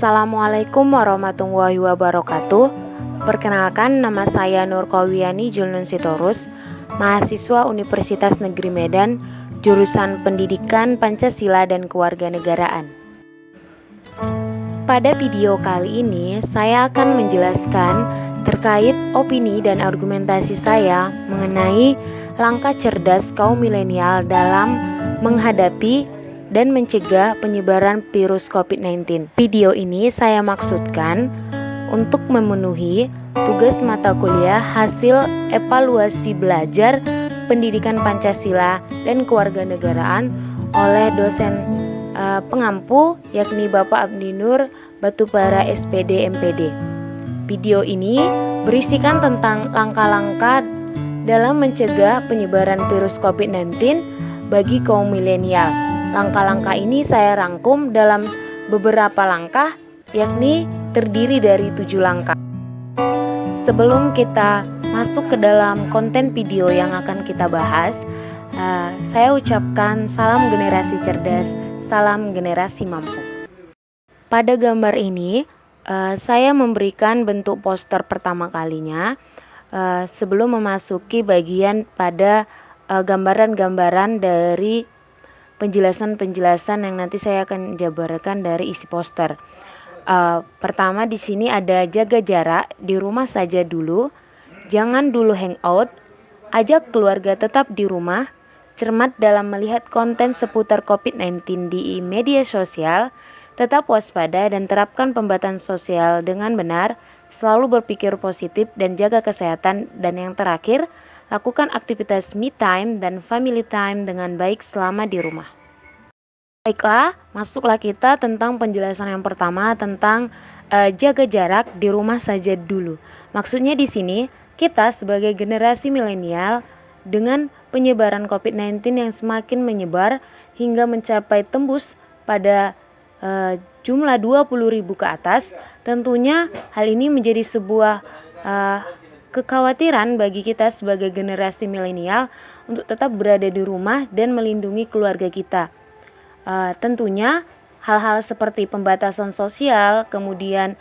Assalamualaikum warahmatullahi wabarakatuh. Perkenalkan, nama saya Nur Kawiani Julnun Sitorus, mahasiswa Universitas Negeri Medan, jurusan Pendidikan Pancasila dan Kewarganegaraan. Pada video kali ini, saya akan menjelaskan terkait opini dan argumentasi saya mengenai langkah cerdas kaum milenial dalam menghadapi dan mencegah penyebaran virus COVID-19. Video ini saya maksudkan untuk memenuhi tugas mata kuliah hasil evaluasi belajar pendidikan Pancasila dan kewarganegaraan oleh dosen pengampu, yakni Bapak Abdi Nur Batubara SPD MPD. Video ini berisikan tentang langkah-langkah dalam mencegah penyebaran virus COVID-19 bagi kaum milenial. Langkah-langkah ini saya rangkum dalam beberapa langkah, yakni terdiri dari 7 langkah. Sebelum kita masuk ke dalam konten video yang akan kita bahas, saya ucapkan salam generasi cerdas, salam generasi mampu. Pada gambar ini, saya memberikan bentuk poster pertama kalinya sebelum memasuki bagian pada gambaran-gambaran dari penjelasan-penjelasan yang nanti saya akan jabarkan dari isi poster. Pertama di sini ada jaga jarak, di rumah saja dulu, jangan dulu hangout, ajak keluarga tetap di rumah, cermat dalam melihat konten seputar COVID-19 di media sosial, tetap waspada dan terapkan pembatasan sosial dengan benar, selalu berpikir positif dan jaga kesehatan, dan yang terakhir, lakukan aktivitas me time dan family time dengan baik selama di rumah. Baiklah, masuklah kita tentang penjelasan yang pertama tentang jaga jarak, di rumah saja dulu. Maksudnya di sini kita sebagai generasi milenial dengan penyebaran COVID-19 yang semakin menyebar hingga mencapai tembus pada jumlah 20.000 ke atas, tentunya hal ini menjadi sebuah kekhawatiran bagi kita sebagai generasi milenial untuk tetap berada di rumah dan melindungi keluarga kita. Tentunya hal-hal seperti pembatasan sosial, kemudian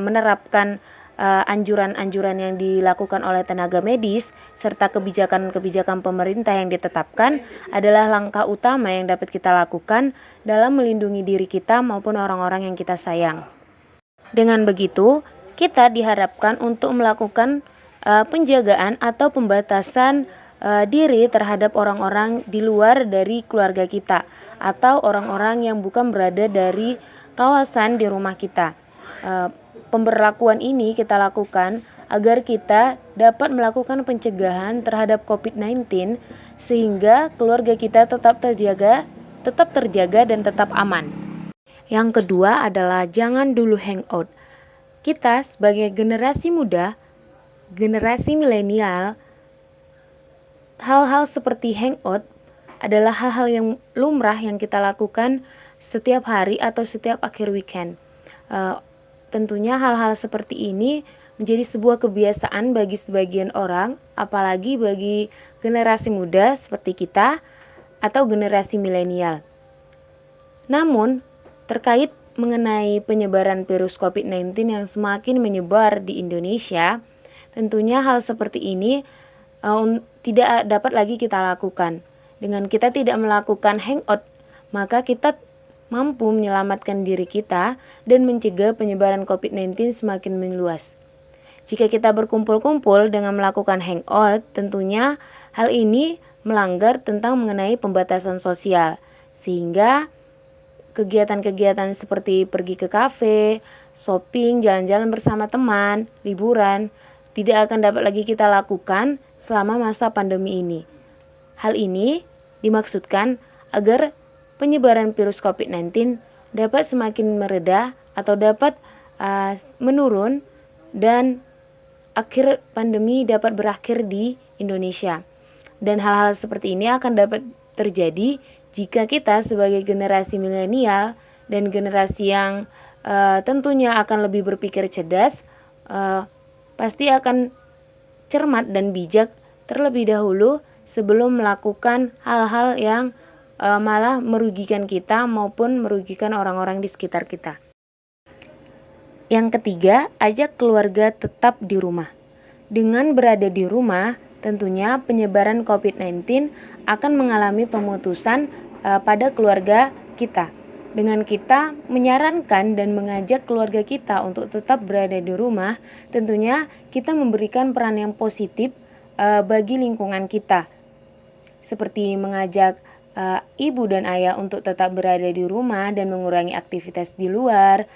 menerapkan anjuran-anjuran yang dilakukan oleh tenaga medis, serta kebijakan-kebijakan pemerintah yang ditetapkan adalah langkah utama yang dapat kita lakukan dalam melindungi diri kita maupun orang-orang yang kita sayang. Dengan begitu, kita diharapkan untuk melakukan penjagaan atau pembatasan diri terhadap orang-orang di luar dari keluarga kita atau orang-orang yang bukan berada dari kawasan di rumah kita. Pemberlakuan ini kita lakukan agar kita dapat melakukan pencegahan terhadap COVID-19 sehingga keluarga kita tetap terjaga dan tetap aman. Yang kedua adalah jangan dulu hangout. Kita sebagai generasi muda, generasi milenial, hal-hal seperti hangout adalah hal-hal yang lumrah yang kita lakukan setiap hari atau setiap akhir weekend. Tentunya hal-hal seperti ini menjadi sebuah kebiasaan bagi sebagian orang, apalagi bagi generasi muda seperti kita atau generasi milenial. Namun, terkait mengenai penyebaran virus COVID-19 yang semakin menyebar di Indonesia, tentunya hal seperti ini tidak dapat lagi kita lakukan. Dengan kita tidak melakukan hangout, maka kita mampu menyelamatkan diri kita dan mencegah penyebaran COVID-19 semakin meluas. Jika kita berkumpul-kumpul dengan melakukan hangout, tentunya hal ini melanggar tentang mengenai pembatasan sosial, sehingga kegiatan-kegiatan seperti pergi ke kafe, shopping, jalan-jalan bersama teman, liburan, tidak akan dapat lagi kita lakukan selama masa pandemi ini. Hal ini dimaksudkan agar penyebaran virus COVID-19 dapat semakin mereda atau dapat menurun dan akhir pandemi dapat berakhir di Indonesia. Dan hal-hal seperti ini akan dapat terjadi jika kita sebagai generasi milenial dan generasi yang tentunya akan lebih berpikir cerdas, pasti akan cermat dan bijak terlebih dahulu sebelum melakukan hal-hal yang malah merugikan kita maupun merugikan orang-orang di sekitar kita. Yang ketiga, ajak keluarga tetap di rumah. Dengan berada di rumah, tentunya penyebaran COVID-19 akan mengalami pemutusan pada keluarga kita. Dengan kita menyarankan dan mengajak keluarga kita untuk tetap berada di rumah, tentunya kita memberikan peran yang positif bagi lingkungan kita. Seperti mengajak ibu dan ayah untuk tetap berada di rumah dan mengurangi aktivitas di luar,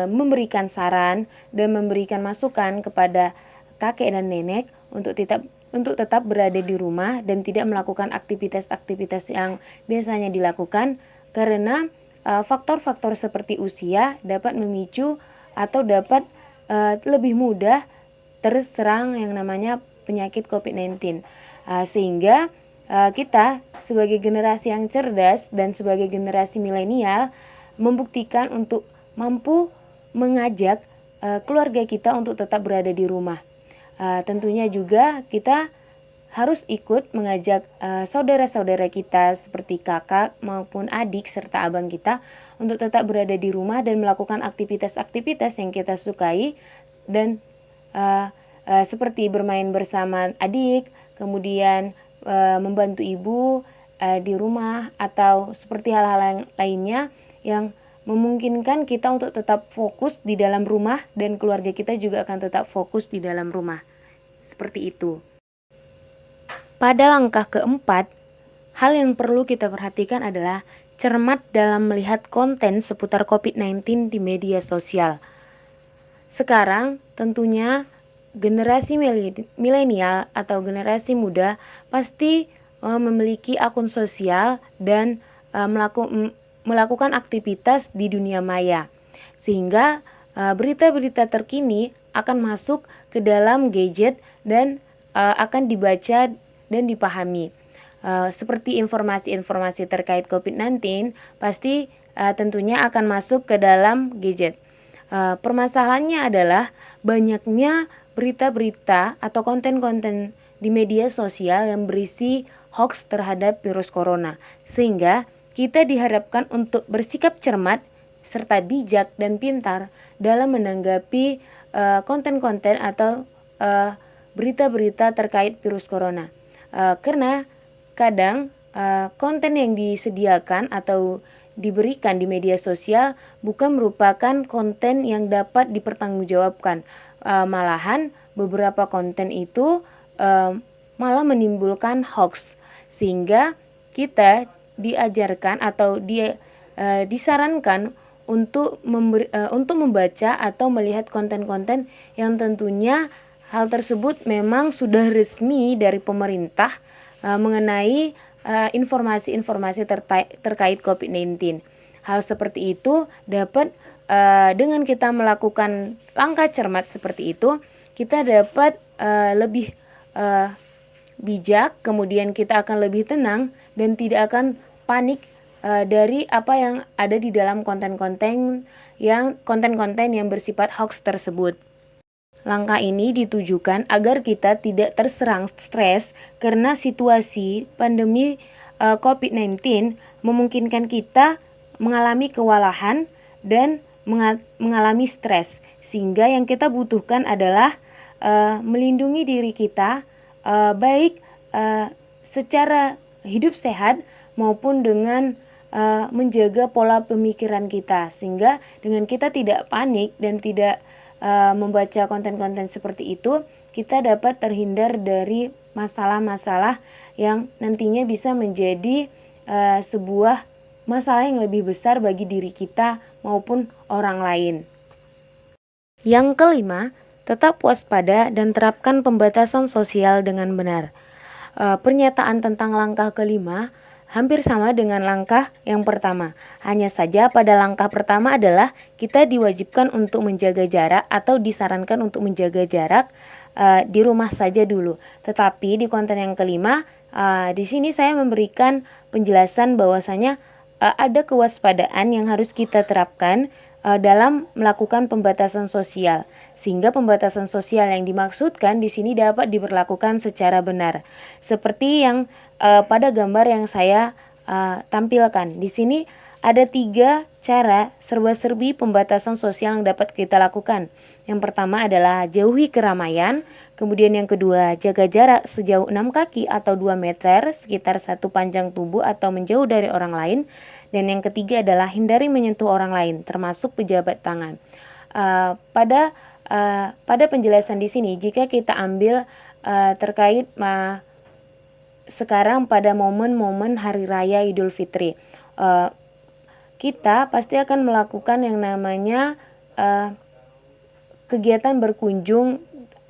memberikan saran dan memberikan masukan kepada kakek dan nenek untuk tetap berada di rumah dan tidak melakukan aktivitas-aktivitas yang biasanya dilakukan, karena faktor-faktor seperti usia dapat memicu atau dapat lebih mudah terserang yang namanya penyakit COVID-19. Sehingga kita sebagai generasi yang cerdas dan sebagai generasi milenial membuktikan untuk mampu mengajak keluarga kita untuk tetap berada di rumah. Tentunya juga kita harus ikut mengajak saudara-saudara kita seperti kakak maupun adik serta abang kita untuk tetap berada di rumah dan melakukan aktivitas-aktivitas yang kita sukai, dan seperti bermain bersama adik, kemudian membantu ibu di rumah, atau seperti hal-hal yang lainnya yang memungkinkan kita untuk tetap fokus di dalam rumah dan keluarga kita juga akan tetap fokus di dalam rumah. Seperti itu. Pada langkah keempat, hal yang perlu kita perhatikan adalah cermat dalam melihat konten seputar COVID-19 di media sosial. Sekarang tentunya generasi milenial atau generasi muda pasti memiliki akun sosial dan melakukan aktivitas di dunia maya, sehingga berita-berita terkini akan masuk ke dalam gadget dan akan dibaca dan dipahami. Seperti informasi-informasi terkait COVID-19 pasti tentunya akan masuk ke dalam gadget. Permasalahannya adalah banyaknya berita-berita atau konten-konten di media sosial yang berisi hoax terhadap virus corona, sehingga kita diharapkan untuk bersikap cermat serta bijak dan pintar dalam menanggapi konten-konten atau berita-berita terkait virus corona. Karena kadang konten yang disediakan atau diberikan di media sosial bukan merupakan konten yang dapat dipertanggungjawabkan. Malahan beberapa konten itu malah menimbulkan hoax, sehingga kita diajarkan atau disarankan untuk membaca atau melihat konten-konten yang tentunya hal tersebut memang sudah resmi dari pemerintah mengenai informasi-informasi terkait COVID-19. Hal seperti itu dapat dengan kita melakukan langkah cermat seperti itu, kita dapat lebih bijak, kemudian kita akan lebih tenang dan tidak akan panik dari apa yang ada di dalam konten-konten yang bersifat hoax tersebut. Langkah ini ditujukan agar kita tidak terserang stres karena situasi pandemi COVID-19 memungkinkan kita mengalami kewalahan dan mengalami stres, sehingga yang kita butuhkan adalah melindungi diri kita baik secara hidup sehat maupun dengan menjaga pola pemikiran kita, sehingga dengan kita tidak panik dan tidak membaca konten-konten seperti itu, kita dapat terhindar dari masalah-masalah yang nantinya bisa menjadi sebuah masalah yang lebih besar bagi diri kita maupun orang lain. Yang kelima, tetap waspada dan terapkan pembatasan sosial dengan benar. Pernyataan tentang langkah kelima hampir sama dengan langkah yang pertama. Hanya saja pada langkah pertama adalah kita diwajibkan untuk menjaga jarak atau disarankan untuk menjaga jarak di rumah saja dulu. Tetapi di konten yang kelima, di sini saya memberikan penjelasan bahwasanya ada kewaspadaan yang harus kita terapkan dalam melakukan pembatasan sosial, sehingga pembatasan sosial yang dimaksudkan di sini dapat diberlakukan secara benar, seperti yang pada gambar yang saya tampilkan. Di sini Ada 3 cara serba-serbi pembatasan sosial yang dapat kita lakukan. Yang pertama adalah jauhi keramaian, kemudian yang kedua jaga jarak sejauh 6 kaki atau 2 meter sekitar 1 panjang tubuh atau menjauh dari orang lain, dan yang ketiga adalah hindari menyentuh orang lain termasuk pejabat tangan. Pada penjelasan di sini jika kita ambil terkait sekarang pada momen-momen Hari Raya Idul Fitri, kita pasti akan melakukan yang namanya kegiatan berkunjung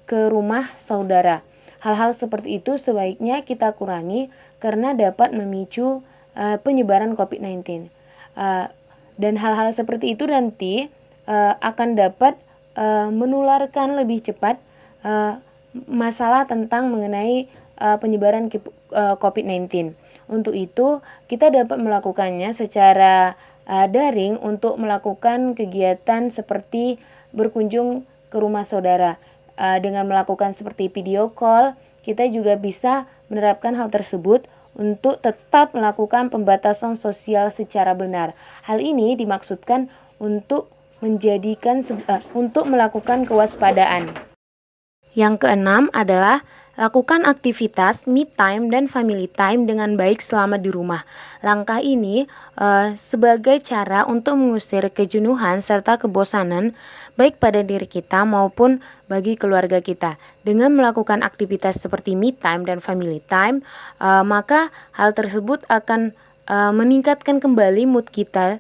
ke rumah saudara. Hal-hal seperti itu sebaiknya kita kurangi karena dapat memicu penyebaran COVID-19. Dan hal-hal seperti itu nanti akan dapat menularkan lebih cepat masalah tentang mengenai penyebaran COVID-19. Untuk itu, kita dapat melakukannya secara daring untuk melakukan kegiatan seperti berkunjung ke rumah saudara. Dengan melakukan seperti video call, kita juga bisa menerapkan hal tersebut untuk tetap melakukan pembatasan sosial secara benar. Hal ini dimaksudkan untuk melakukan kewaspadaan. Yang keenam adalah lakukan aktivitas me time dan family time dengan baik selama di rumah. Langkah ini sebagai cara untuk mengusir kejenuhan serta kebosanan baik pada diri kita maupun bagi keluarga kita. Dengan melakukan aktivitas seperti me time dan family time, maka hal tersebut akan meningkatkan kembali mood kita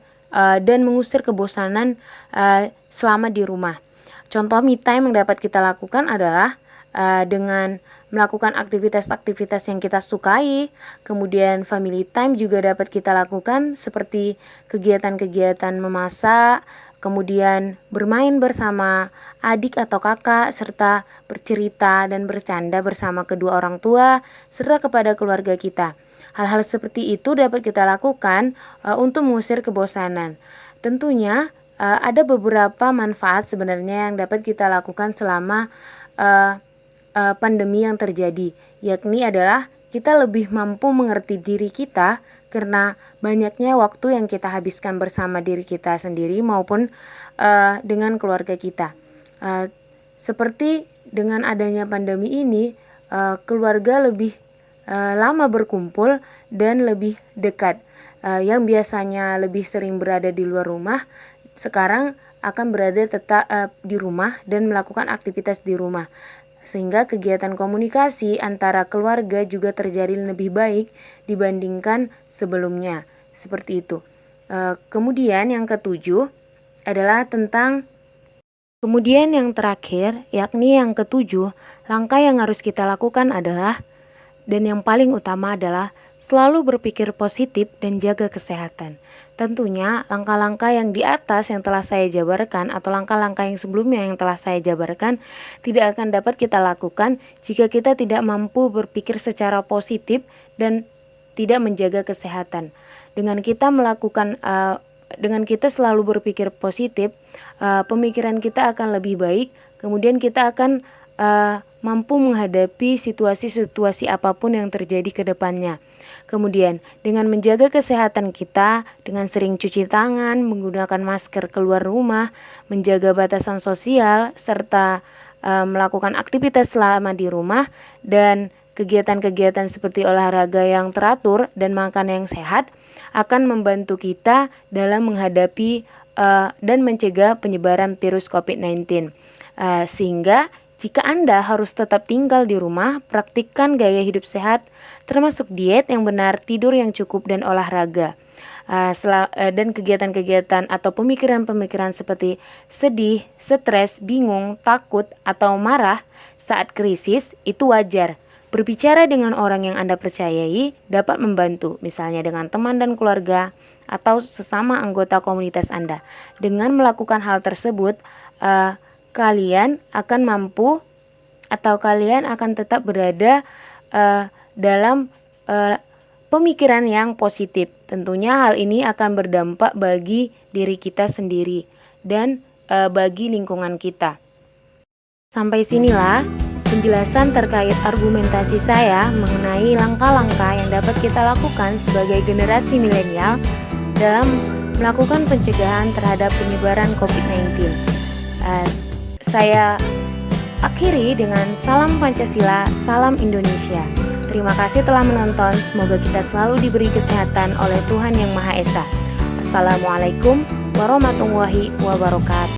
dan mengusir kebosanan selama di rumah. Contoh me time yang dapat kita lakukan adalah dengan melakukan aktivitas-aktivitas yang kita sukai. Kemudian family time juga dapat kita lakukan seperti kegiatan-kegiatan memasak, kemudian bermain bersama adik atau kakak, serta bercerita dan bercanda bersama kedua orang tua serta kepada keluarga kita. Hal-hal seperti itu dapat kita lakukan untuk mengusir kebosanan. Tentunya ada beberapa manfaat sebenarnya yang dapat kita lakukan selama pandemi yang terjadi, yakni adalah kita lebih mampu mengerti diri kita karena banyaknya waktu yang kita habiskan bersama diri kita sendiri maupun dengan keluarga kita. Seperti dengan adanya pandemi ini, keluarga lebih lama berkumpul dan lebih dekat. Yang biasanya lebih sering berada di luar rumah, sekarang akan berada tetap di rumah dan melakukan aktivitas di rumah. Sehingga kegiatan komunikasi antara keluarga juga terjalin lebih baik dibandingkan sebelumnya. Seperti itu. Kemudian yang ketujuh adalah kemudian yang terakhir, yakni yang ketujuh, langkah yang harus kita lakukan adalah, dan yang paling utama adalah selalu berpikir positif dan jaga kesehatan. Tentunya langkah-langkah yang di atas yang telah saya jabarkan atau langkah-langkah yang sebelumnya yang telah saya jabarkan tidak akan dapat kita lakukan jika kita tidak mampu berpikir secara positif dan tidak menjaga kesehatan. Dengan kita selalu berpikir positif, pemikiran kita akan lebih baik, kemudian kita akan mampu menghadapi situasi-situasi apapun yang terjadi ke depannya. Kemudian dengan menjaga kesehatan kita dengan sering cuci tangan, menggunakan masker keluar rumah, menjaga batasan sosial, serta melakukan aktivitas selama di rumah dan kegiatan-kegiatan seperti olahraga yang teratur dan makan yang sehat akan membantu kita dalam menghadapi dan mencegah penyebaran virus COVID-19. Sehingga jika Anda harus tetap tinggal di rumah, praktikkan gaya hidup sehat, termasuk diet yang benar, tidur yang cukup, dan olahraga. Dan kegiatan-kegiatan atau pemikiran-pemikiran seperti sedih, stres, bingung, takut, atau marah saat krisis itu wajar. Berbicara dengan orang yang Anda percayai dapat membantu, misalnya dengan teman dan keluarga atau sesama anggota komunitas Anda. Dengan melakukan hal tersebut, kalian akan mampu atau kalian akan tetap berada dalam pemikiran yang positif. Tentunya hal ini akan berdampak bagi diri kita sendiri dan bagi lingkungan kita. Sampai sinilah penjelasan terkait argumentasi saya mengenai langkah-langkah yang dapat kita lakukan sebagai generasi milenial dalam melakukan pencegahan terhadap penyebaran COVID-19. Saya akhiri dengan salam Pancasila, salam Indonesia. Terima kasih telah menonton, semoga kita selalu diberi kesehatan oleh Tuhan Yang Maha Esa. Assalamualaikum warahmatullahi wabarakatuh.